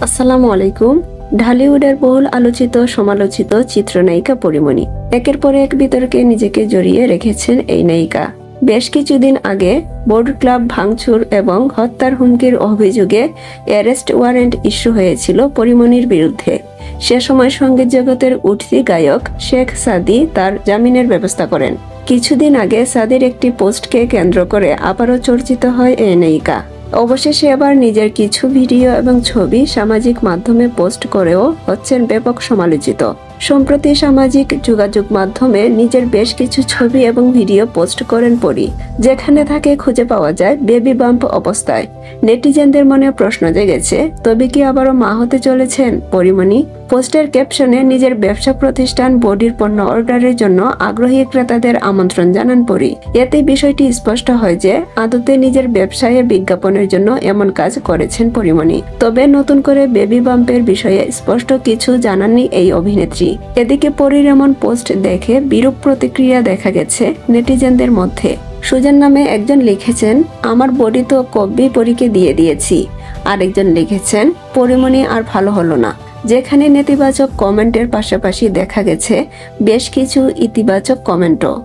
আসসালামু আলাইকুম। ঢালিউডের বহুল আলোচিত সমালোচিত চিত্রনায়িকা পরীমণি একের পর এক বিতর্কে নিজেকে জড়িয়ে রেখেছেন এই নায়িকা। বেশ কিছুদিন আগে বোর্ড ক্লাব ভাঙচুর এবং হত্যার হুমকির অভিযোগে অ্যারেস্ট ওয়ারেন্ট ইস্যু হয়েছিল পরীমণির বিরুদ্ধে। সে সময় সঙ্গীত জগতের উঠতি গায়ক শেখ সাদী তার জামিনের ব্যবস্থা করেন। কিছুদিন আগে সাদির একটি পোস্টকে কেন্দ্র করে আবারও চর্চিত হয় এই নায়িকা। অবশেষে আবার নিজের কিছু ভিডিও এবং ছবি সামাজিক মাধ্যমে পোস্ট করেও হচ্ছেন ব্যাপক সমালোচিত। সম্প্রতি সামাজিক যোগাযোগ মাধ্যমে নিজের বেশ কিছু ছবি এবং ভিডিও পোস্ট করেন পরী, যেখানে তাকে খুঁজে পাওয়া যায় বেবি বাম্প অবস্থায়। নেটিজেনদের মনে প্রশ্ন জেগেছে, তবে কি আবারও মা হতে চলেছেন পরীমণি? পোস্টের ক্যাপশনে নিজের ব্যবসা প্রতিষ্ঠান বডির পণ্য অর্ডারের জন্য আগ্রহী ক্রেতাদের আমন্ত্রণ জানান পরী। এতে বিষয়টি স্পষ্ট হয় যে আদতে নিজের ব্যবসায়ে বিজ্ঞাপনের জন্য এমন কাজ করেছেন পরীমণি। তবে নতুন করে বেবি বাম্পের বিষয়ে স্পষ্ট কিছু জানাননি এই অভিনেত্রী। এদিকে পরীর এমন পোস্ট দেখে বিরূপ প্রতিক্রিয়া দেখা গেছে নেটিজেনদের মধ্যে। সুজান নামে একজন লিখেছেন, আমার বডি তো কব্বি পরীকে দিয়ে দিয়েছি। আরেকজন লিখেছেন, পরীমণি আর ভালো হলো না। যেখানে নেতিবাচক কমেন্টের পাশাপাশি দেখা গেছে বেশ কিছু ইতিবাচক কমেন্টও।